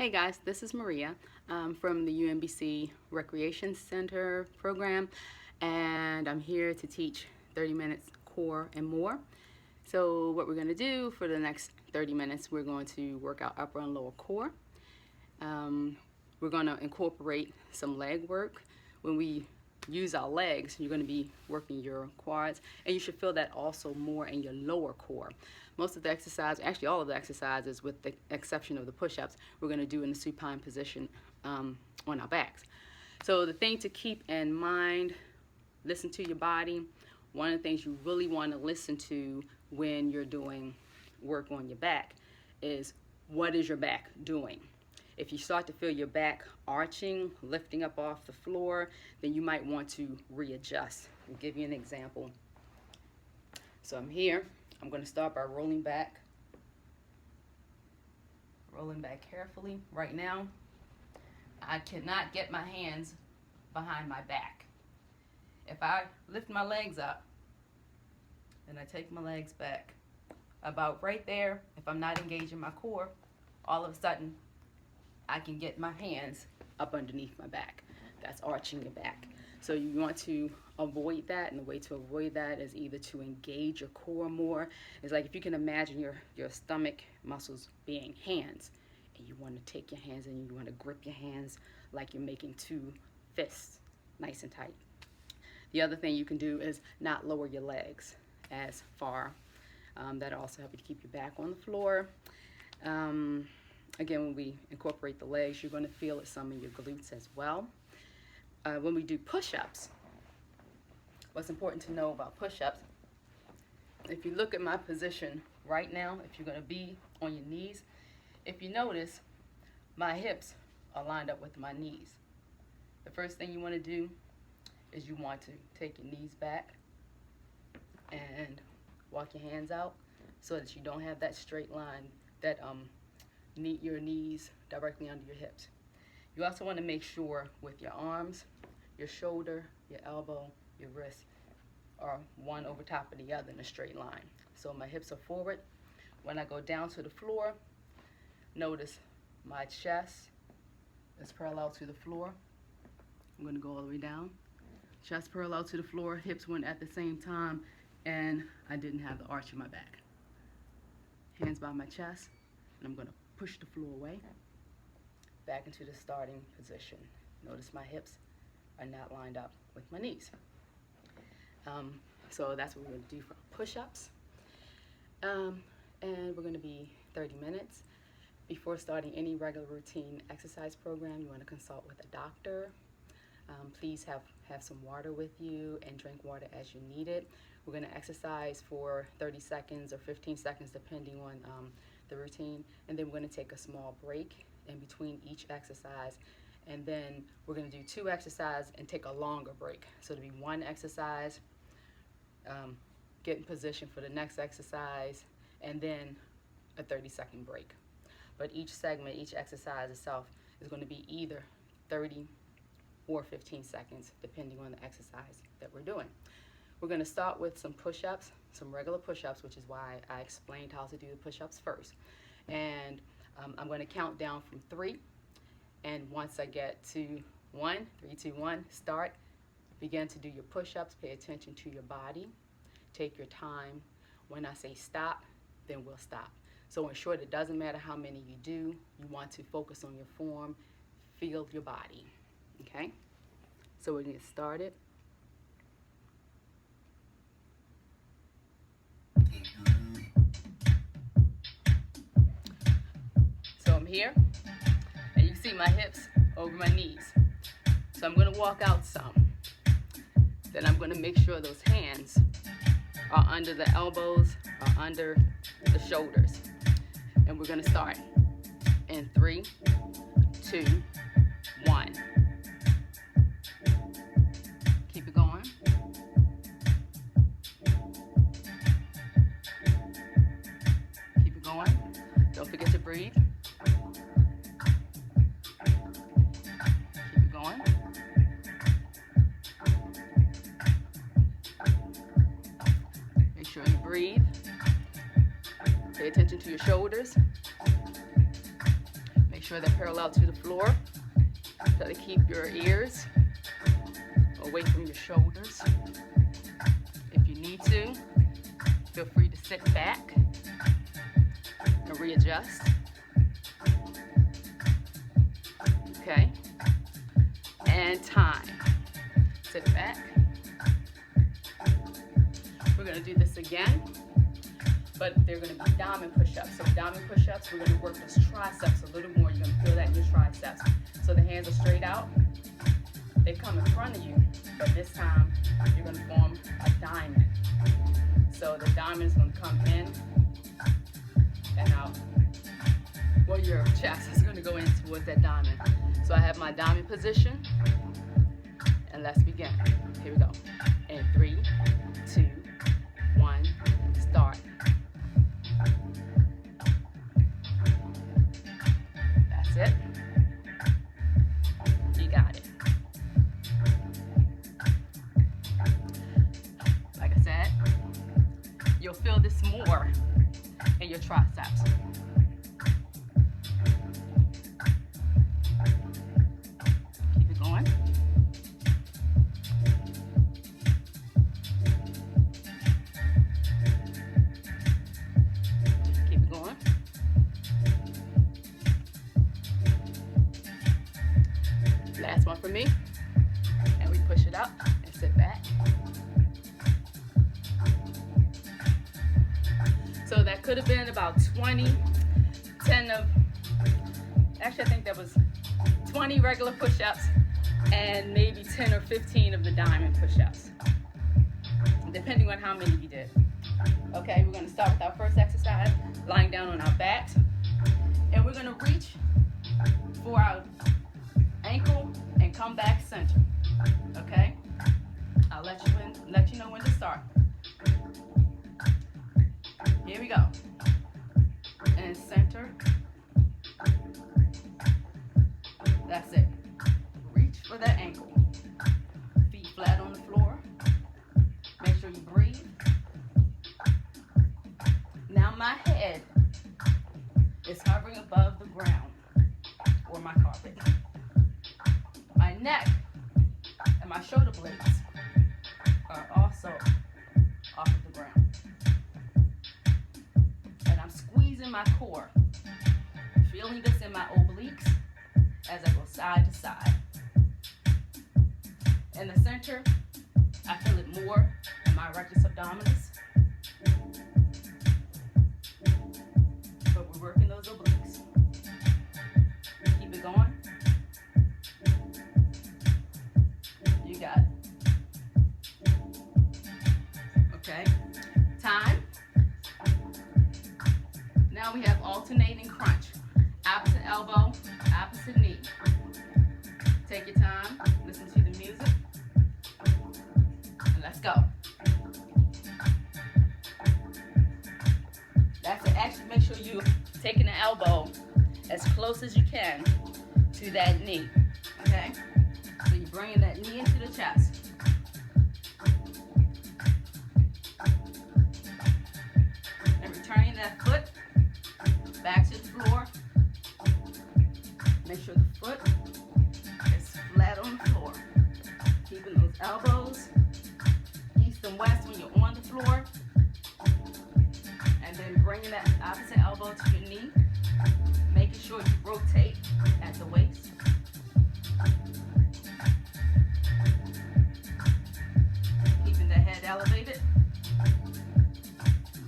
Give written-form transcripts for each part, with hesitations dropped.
Hey guys, this is Maria from the UMBC Recreation Center program, and I'm here to teach 30 minutes core and more. So what we're going to do for the next 30 minutes, we're going to work out upper and lower core. We're going to incorporate some leg work. When we use our legs, you're going to be working your quads, and you should feel that also more in your lower core. Most of the exercise, actually all of the exercises with the exception of the push-ups, we're going to do in the supine position on our backs. So the thing to keep in mind, listen to your body. One of the things you really want to listen to when you're doing work on your back is, what is your back doing? If you start to feel your back arching, lifting up off the floor, then you might want to readjust. I'll give you an example. So I'm here. I'm going to start by rolling back carefully. Right now, I cannot get my hands behind my back. If I lift my legs up and I take my legs back, about right there, if I'm not engaging my core, all of a sudden, I can get my hands up underneath my back. That's arching your back. So you want to avoid that, and the way to avoid that is either to engage your core more. It's like if you can imagine your stomach muscles being hands, and you want to take your hands and you want to grip your hands like you're making two fists, nice and tight. The other thing you can do is not lower your legs as far. That'll also help you to keep your back on the floor. Again, when we incorporate the legs, you're going to feel it some in your glutes as well. When we do push-ups, what's important to know about push-ups, if you look at my position right now, if you're going to be on your knees, if you notice, my hips are lined up with my knees. The first thing you want to do is you want to take your knees back and walk your hands out so that you don't have that straight line, that your knees directly under your hips. You also want to make sure with your arms, your shoulder, your elbow, your wrist are one over top of the other in a straight line. So my hips are forward. When I go down to the floor, notice my chest is parallel to the floor. I'm going to go all the way down. Chest parallel to the floor, hips went at the same time, and I didn't have the arch in my back. Hands by my chest, and I'm going to push the floor away, back into the starting position. Notice my hips are not lined up with my knees. So that's what we're going to do for push-ups. And we're going to be 30 minutes. Before starting any regular routine exercise program, you want to consult with a doctor. Please have some water with you and drink water as you need it. We're going to exercise for 30 seconds or 15 seconds depending on the routine, and then we're going to take a small break in between each exercise, and then we're going to do 2 exercises and take a longer break. So it'll be 1 exercise, get in position for the next exercise, and then a 30-second break. But each segment, each exercise itself is going to be either 30 or 15 seconds depending on the exercise that we're doing. We're going to start with some push-ups, some regular push-ups, which is why I explained how to do the push-ups first. And I'm going to count down from 3. And once I get to 1, 3, 2, 1, start. Begin to do your push-ups. Pay attention to your body. Take your time. When I say stop, then we'll stop. So in short, it doesn't matter how many you do. You want to focus on your form. Feel your body. Okay? So we're going to get started. So I'm here, and you see my hips over my knees. So I'm going to walk out some. Then I'm going to make sure those hands are under the elbows, are under the shoulders. And we're going to start in 3, 2, 1. Keep it going. Keep it going. Don't forget to breathe. Keep it going. Make sure you breathe. Pay attention to your shoulders. sure they're parallel to the floor. Try to keep your ears away from your shoulders. If you need to, feel free to sit back and readjust. Okay, and time. Sit back. We're gonna do this again, but they're gonna be diamond push-ups. So diamond push-ups, we're gonna work those triceps a little more. You're gonna feel that in your triceps. So the hands are straight out. They come in front of you, but this time you're gonna form a diamond. So the diamond is gonna come in and out. Well, your chest is gonna go in towards that diamond. So I have my diamond position, and let's begin. Here we go. In 3, 2, 1, start. That's it. You got it. Like I said, you'll feel this more in your triceps. Keep it going. Keep it going. Last one for me. And we push it up and sit back. So that could have been about 20, 10 of, actually I think that was 20 regular push-ups and maybe 10 or 15 of the diamond push-ups, depending on how many you did. Okay, we're gonna start with our first exercise, lying down on our backs. And we're gonna reach for our ankle and come back center, okay? I'll let you know when to start. Here we go. And center. That's it. Reach for that ankle. Feet flat on the floor. Make sure you breathe. Now my head is hovering above the ground or my carpet. My neck and my shoulder blades are also off of the ground. And I'm squeezing my core, feeling this in my obliques as I go side to side. In the center, I feel it more in my rectus abdominis. But we're working those obliques. Keep it going. You got it. Okay, time. Now we have alternating crunch. Opposite elbow, opposite knee. Take your time, listen to the music, and let's go. That's it. Actually, make sure you're taking the elbow as close as you can to that knee, okay? So you're bringing that knee into the chest. And returning that foot back to the floor. Make sure the foot is flat on the floor. Keeping those elbows east and west when you're on the floor. And then bringing that opposite elbow to your knee. Making sure you rotate at the waist. Keeping the head elevated.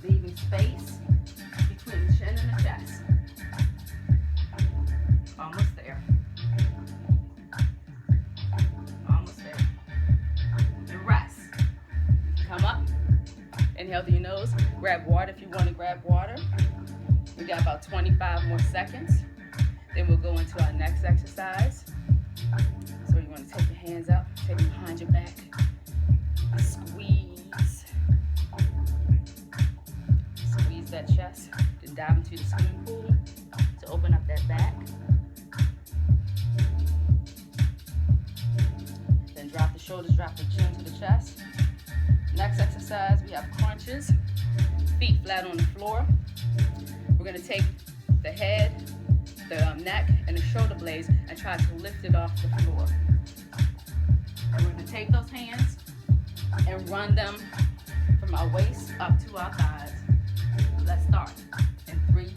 Leaving space between the chin and the chest. Almost there. Almost there. And rest. Come up. Inhale through your nose. Grab water if you want to grab water. We got about 25 more seconds. Then we'll go into our next exercise. So you want to take your hands up, take them behind your back. Squeeze. Squeeze that chest. Then dive into the swimming pool to open up that back. Then drop the shoulders, drop the chin to the chest. Next exercise, we have crunches. Feet flat on the floor. We're going to take the head the neck and the shoulder blades and try to lift it off the floor. And we're going to take those hands and run them from our waist up to our thighs. Let's start. In 3,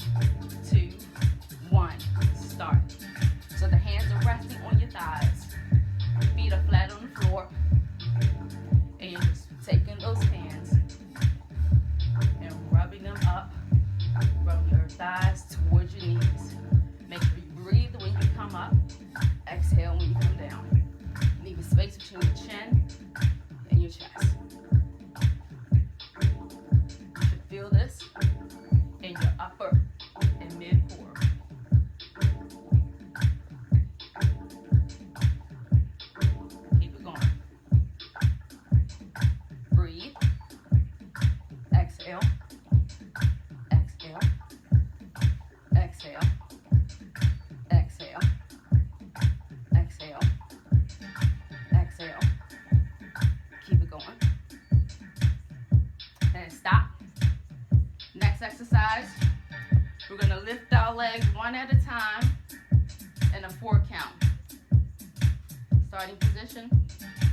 2, 1, start. So the hands are resting on your thighs. Feet are flat on the floor. And you're just taking those hands and rubbing them up from your thighs towards your knees. Make sure you breathe when you come up. Exhale when you come down. Leave a space between your chin and your chest. You should feel this in your upper and mid core. Keep it going. Breathe. Exhale. Exhale. Exhale. Exhale. Exhale. Exhale. Keep it going. And stop. Next exercise, we're going to lift our legs one at a time in a 4 count. Starting position,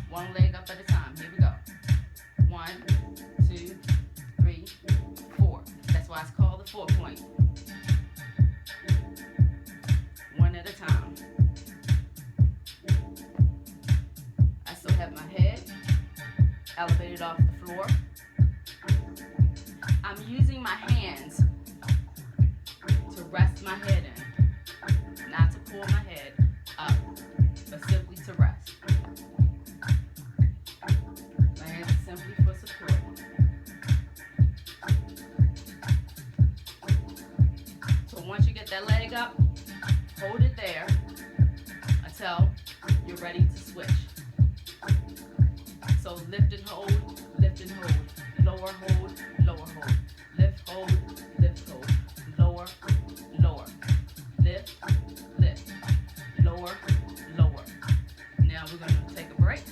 one leg up at a time. Here we go. 1, 2, 3, 4. That's why it's called the 4-point. One at a time. I still have my head elevated off the floor. I'm using my hands to rest my head in, not to pull my head up, but simply to rest. My hands are simply for support. So once you get that leg up, hold it there until you're ready to switch. So lift and hold, lower hold, lower hold, lift, hold, lower, lower, lift, lift, lower, lower. Now we're going to take a break.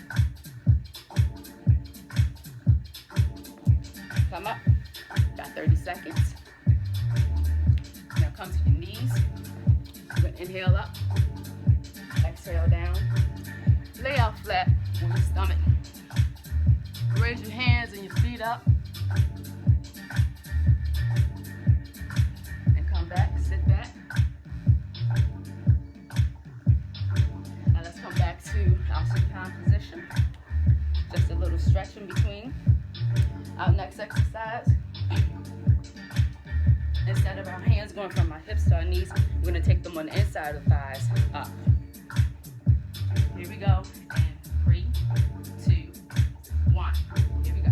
Come up, got 30 seconds. Now come to your knees. You're going to inhale up, exhale down, lay out flat on your stomach. Raise your hands and your feet up. And come back, sit back. Now let's come back to our supine position. Just a little stretch in between. Our next exercise. Instead of our hands going from our hips to our knees, we're going to take them on the inside of the thighs up. Here we go. And 3, 2, 1. Here we go.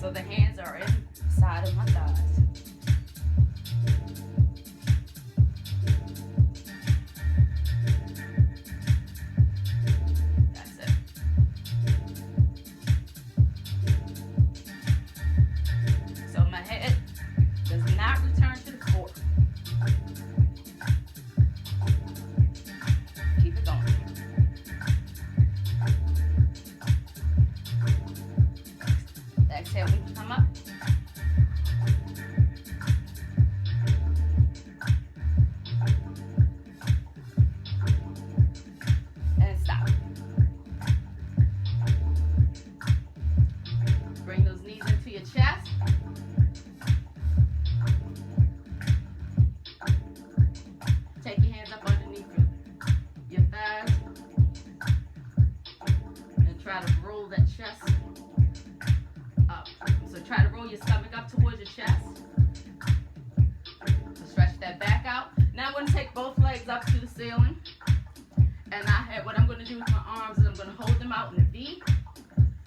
So the hands are inside of my thighs. That's it. So my head does not return to the floor. Keep it going. Exhale when you come up. And stop. Bring those knees into your chest. Take your hands up underneath your thighs. And try to roll that chest up. So try to roll your stomach up towards your chest. So stretch that back out. Now I'm going to take both legs up to the ceiling. And what I'm going to do with my arms is I'm going to hold them out in a V.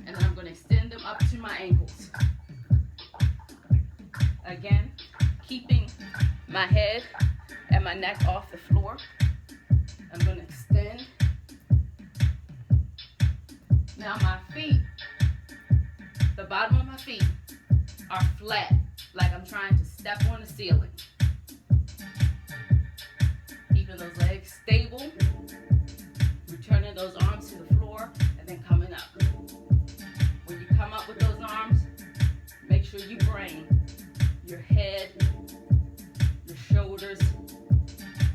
And then I'm going to extend them up to my ankles. Again, keeping my head and my neck off the floor. I'm going to extend. Now my feet, the bottom of my feet are flat, like I'm trying to step on the ceiling. Keeping those legs stable, returning those arms to the floor, and then coming up. When you come up with those arms, make sure you bring your head, your shoulders,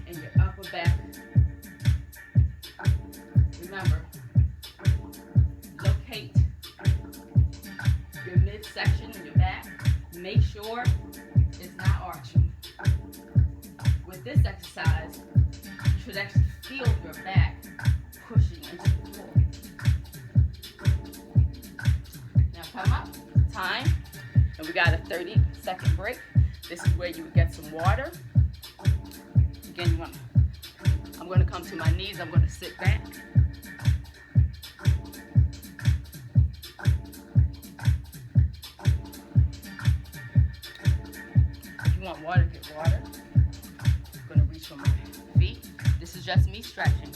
and your upper back. Remember, locate your midsection in your back. Make sure it's not arching. With this exercise, you should actually feel your back pushing into the floor. Now come up, time, and we got a 30-second break. This is where you would get some water. Again, I'm going to come to my knees. I'm going to sit back. If you want water, get water. I'm going to reach for my feet. This is just me stretching.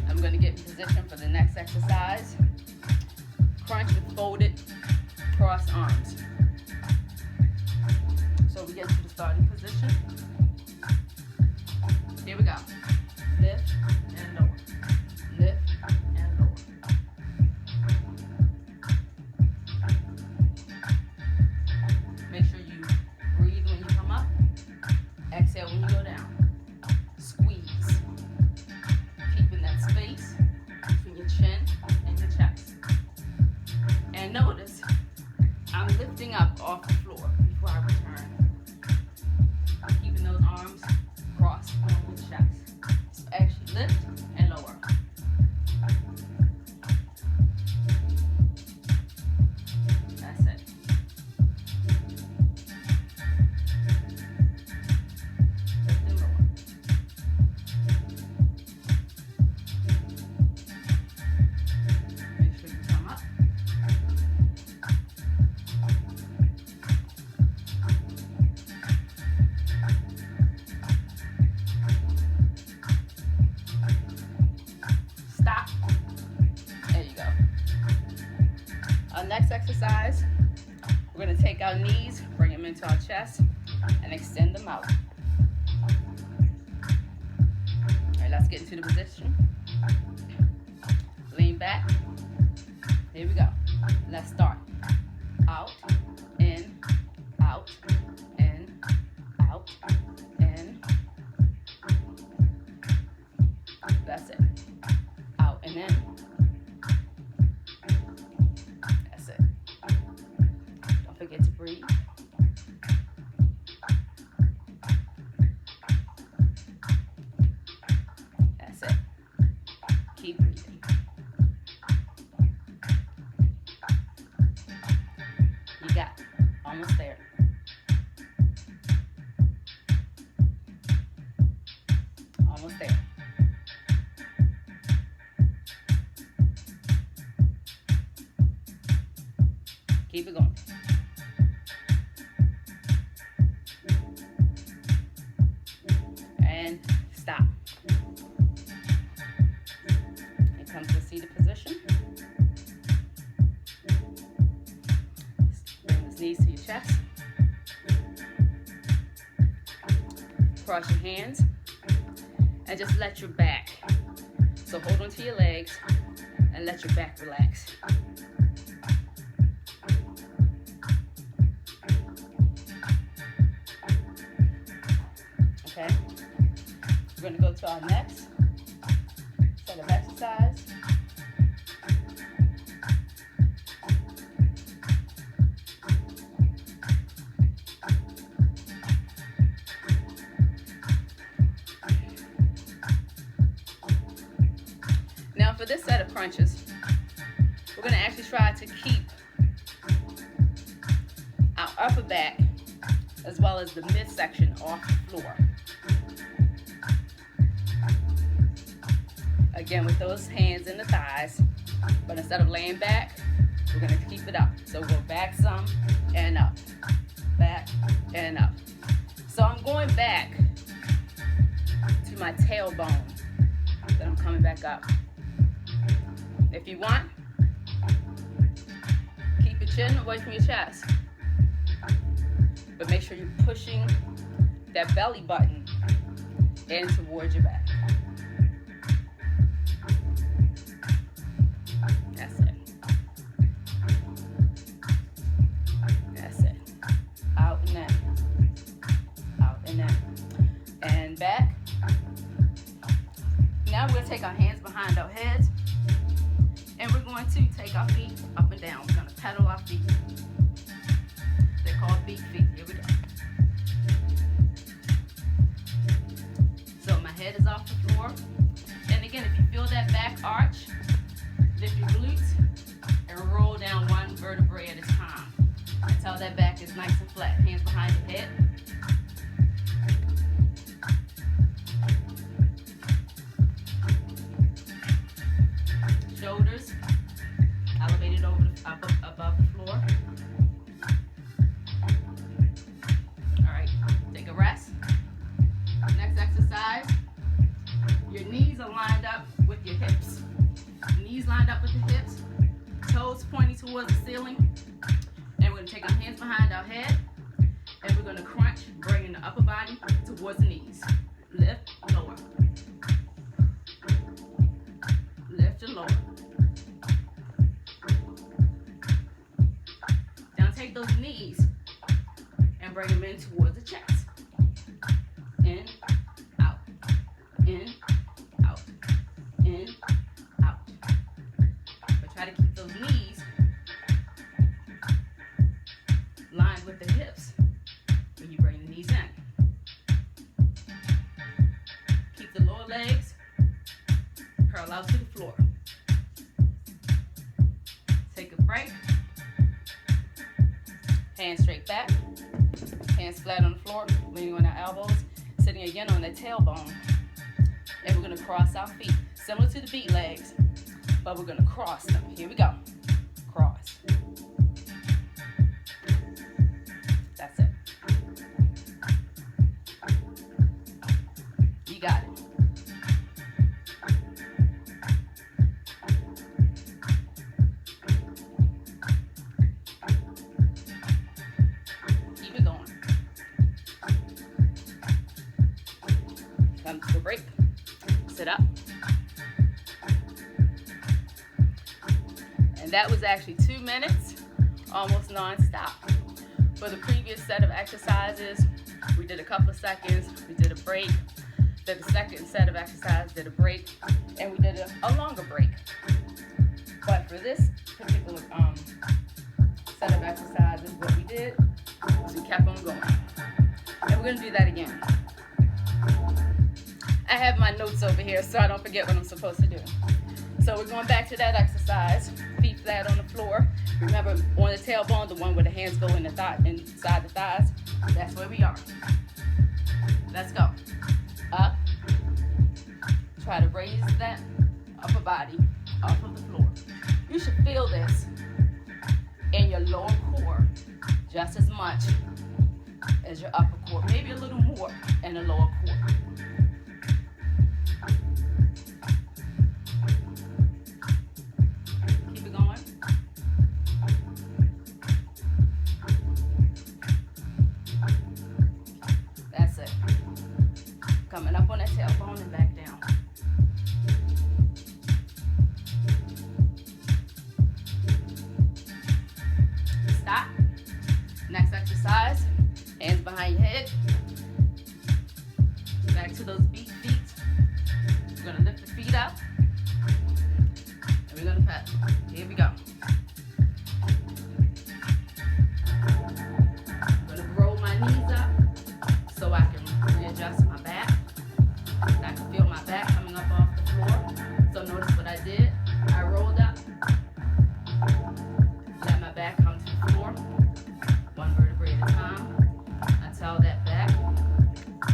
I'm going to get in position for the next exercise. Crunch with folded cross arms. So we get to the starting position. Here we go. Lift and lower. Lift and lower. Make sure you breathe when you come up. Exhale when you go down. Squeeze. Keeping that space between your chin and your chest. And notice, I'm lifting up off the floor before I return. Keeping those arms crossed on the chest. So actually lift and lower. That's it. Lift and lower. Make sure you come up. Stop. There you go. Our next exercise, we're going to take our knees, bring them into our chest, and extend them out. All right, let's get into the position. Lean back. Here we go. Let's start. Out, in, out, in, out, in. That's it. Out and in. That's it. Don't forget to breathe. That's it. Keep breathing. You got it. Almost there. Almost there. Keep it going. And stop. And come to a seated position. Bring the knees to your chest. Cross your hands. And just let your back. So hold on to your legs and let your back relax. Okay, we're going to go to our next set of exercise. Now for this set of crunches, we're going to actually try to keep our upper back as well as the midsection off the floor. Again, with those hands in the thighs, but instead of laying back, we're going to keep it up. So we'll go back some and up, back and up. So I'm going back to my tailbone, then I'm coming back up. If you want, keep your chin away from your chest, but make sure you're pushing that belly button in towards your back. That's it. our feet up and down. We're gonna pedal our feet. They're called beat feet. Here we go. So my head is off the floor. And again, if you feel that back arch, lift your glutes and roll down one vertebrae at a time until that back is nice and flat. Hands behind your head. Shoulders elevated over above the floor. All right, take a rest. Next exercise, your knees are lined up with your hips. Knees lined up with the hips, toes pointing towards the ceiling. And we're going to take our hands behind our head, and we're going to crunch, bringing the upper body towards the knees. Lift, lower. Lift and lower. Now take those knees and bring them in towards the chest. In, out, in, out, in, out. But try to keep those knees lined with the hips when you bring the knees in. Keep the lower legs curl out to the floor. Take a break. Hands straight back. Hands flat on the floor, leaning on our elbows, sitting again on the tailbone. And we're going to cross our feet, similar to the beat legs, but we're going to cross them. Here we go. Cross. That's it. You got it. Keep it going. Come to a break. Sit up. And that was actually 2 minutes, almost non-stop. For the previous set of exercises, we did a couple of seconds, we did a break, did the second set of exercises, did a break, and we did a longer break. But for this particular set of exercises, what we did was we kept on going. And we're going to do that again. I have my notes over here so I don't forget what I'm supposed to do. So we're going back to that exercise, feet flat on the floor. Remember, on the tailbone, the one where the hands go in the inside the thighs, that's where we are. Let's go. Up. Try to raise that upper body off of the floor. You should feel this in your lower core just as much as your upper core, maybe a little more in the lower core. Keep it going. That's it. Coming up on that tailbone and back down. Stop. Next exercise. Hands behind your head. Back to those beat feet. We're going to lift the feet up. And we're going to pedal. Here we go. I'm going to roll my knees up so I can readjust my back. And I can feel my back coming up off the floor. So notice what I did. I rolled up. Let my back come to the floor. One vertebrae at a time. Until that back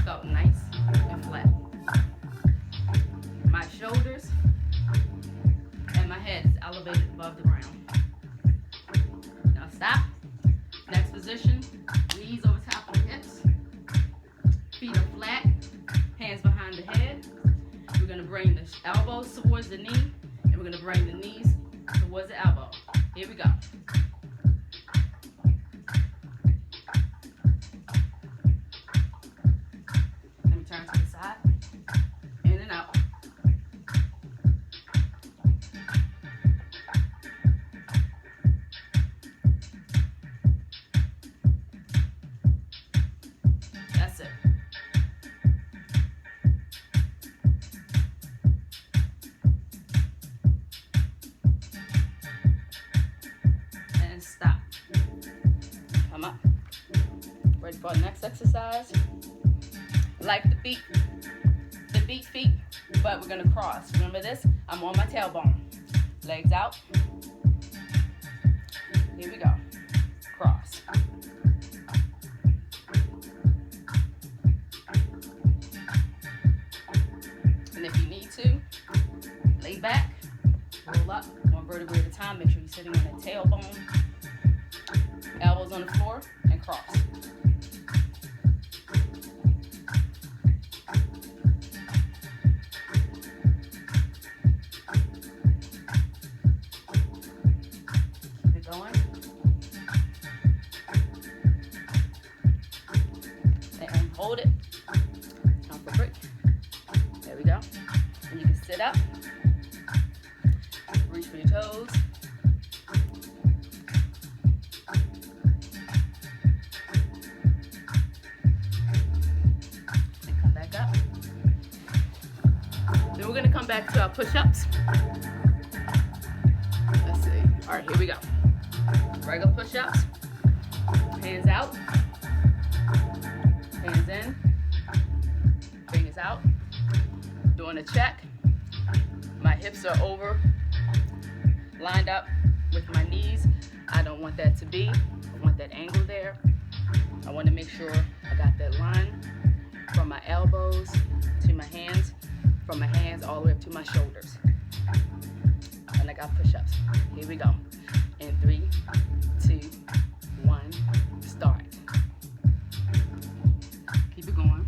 felt nice and flat. My shoulders and my head is elevated above the ground. Now stop. Next position, knees over top of the hips. Feet are flat, hands behind the head. We're going to bring the elbows towards the knee, and we're going to bring the knees towards the elbow. Here we go. Turn to the side, in and out. Ready for our next exercise? Like the beat feet, but we're gonna cross. Remember this? I'm on my tailbone. Legs out. Here we go. Cross. And if you need to, lay back, roll up, one vertebrae at a time. Make sure you're sitting on that tailbone. Elbows on the floor, and cross. Keep it going. And hold it. Time for a break. There we go. And you can sit up. Reach for your toes. And come back up. Then we're going to come back to our push-ups. Let's see. All right, here we go. Regular push-ups. Hands out. Hands in. Fingers out. Doing a check. My hips are over, lined up with my knees. I don't want that to be. I want that angle there. I want to make sure I got that line from my elbows to my hands, from my hands all the way up to my shoulders. And I got push-ups. Here we go. In 3, 2, 1, start. Keep it going.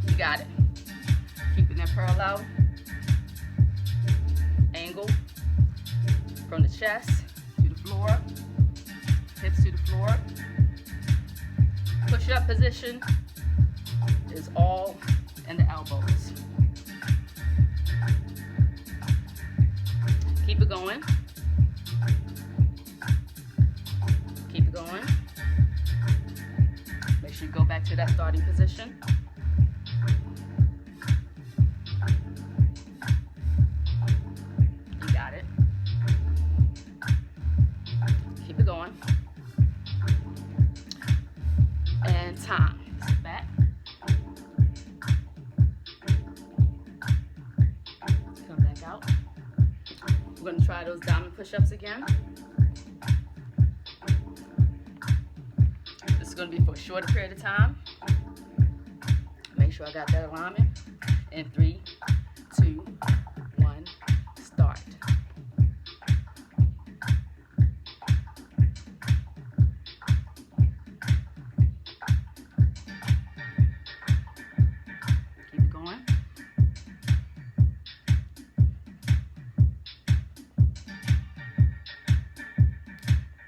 You got it. Keeping that parallel. Angle from the chest to the floor. Hips to the floor. Push-up position is all in the elbows. Keep it going. Keep it going. Make sure you go back to that starting position. You got it. Keep it going. And time. Sit back. Come back out. We're going to try those diamond push-ups again. This is going to be for a shorter period of time. Make sure I got that alignment. In 3, 2, 1, start. Keep it going.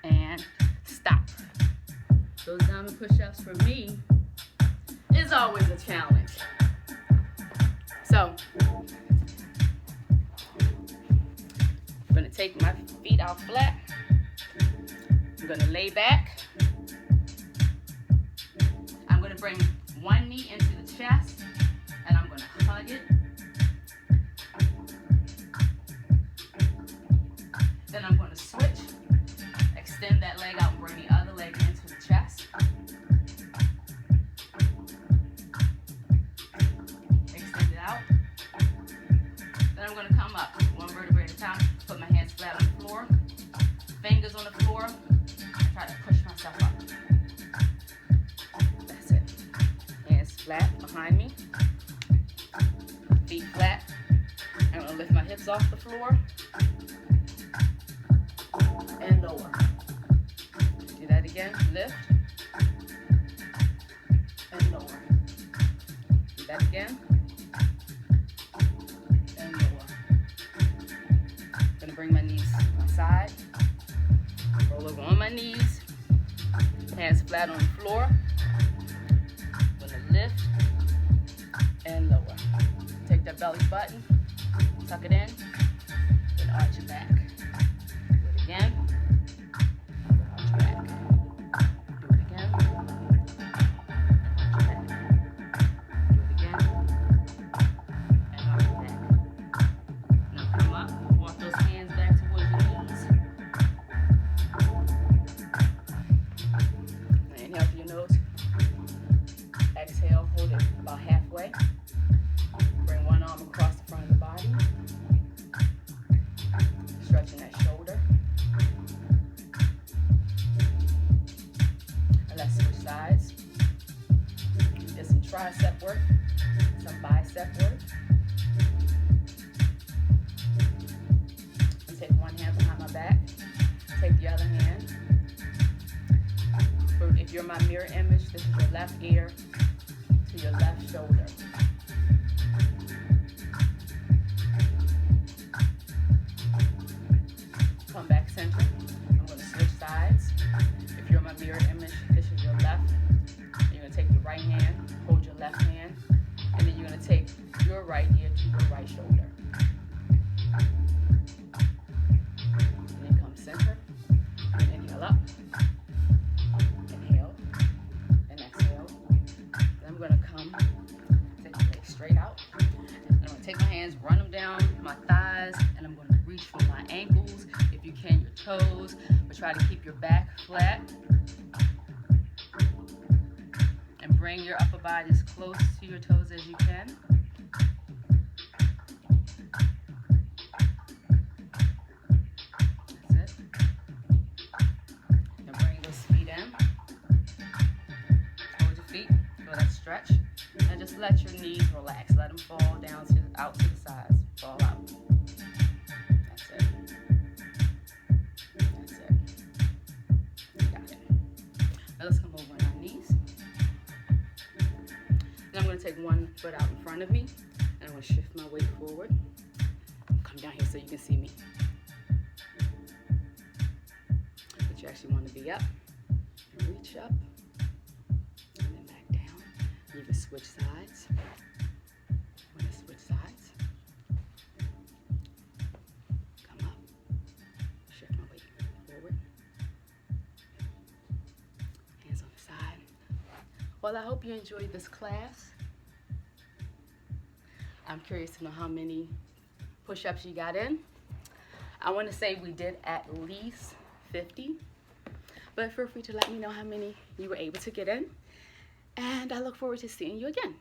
And stop. Those diamond push-ups for me is always a challenge. So, I'm going to take my feet out flat. I'm going to lay back. I'm going to bring one knee into the chest, and I'm going to hug it. Then I'm going to switch, extend that leg out and bring the other leg into the chest. Extend it out. Then I'm going to come up one vertebrae at a time, put my hands flat on the floor, fingers on the floor, try to push myself up. That's it. Hands flat behind me, feet flat. I'm going to lift my hips off the floor and lower. Do that again. Lift and lower. Do that again and lower. I'm going to bring my knees to my side. Roll over on my knees. Hands flat on the floor. I'm going to lift and lower. Take that belly button, tuck it in, and arch your back. Do it again. Arch back. Do it again. Arch back. Do it again. And arch back. Now come up. Walk those hands back towards your knees. other hand. If you're my mirror image, this is your left ear to your left shoulder. Come back center. I'm going to switch sides. If you're my mirror image, this is your left. You're going to take your right hand, hold your left hand, and then you're going to take your right ear to your right shoulder. And then come center. Inhale up. Inhale. And exhale. Then I'm going to come, take my legs straight out. And I'm going to take my hands, run them down my thighs, and I'm going to reach for my ankles. If you can, your toes, but try to keep your back flat. And bring your upper body as close to your toes as you can. That's it. And bring those feet in. Hold your feet, feel that stretch. And just let your knees relax. Let them fall down out to the sides. Fall out. That's it. That's it. Got it. Now let's come over on our knees. Then I'm going to take one foot out in front of me. And I'm going to shift my weight forward. Come down here so you can see me. But you actually want to be up. And reach up. And then back down. You can switch sides. I'm going to switch sides. Come up. Shift my weight forward. Hands on the side. Well, I hope you enjoyed this class. I'm curious to know how many push-ups you got in. I want to say we did at least 50, but feel free to let me know how many you were able to get in. And I look forward to seeing you again.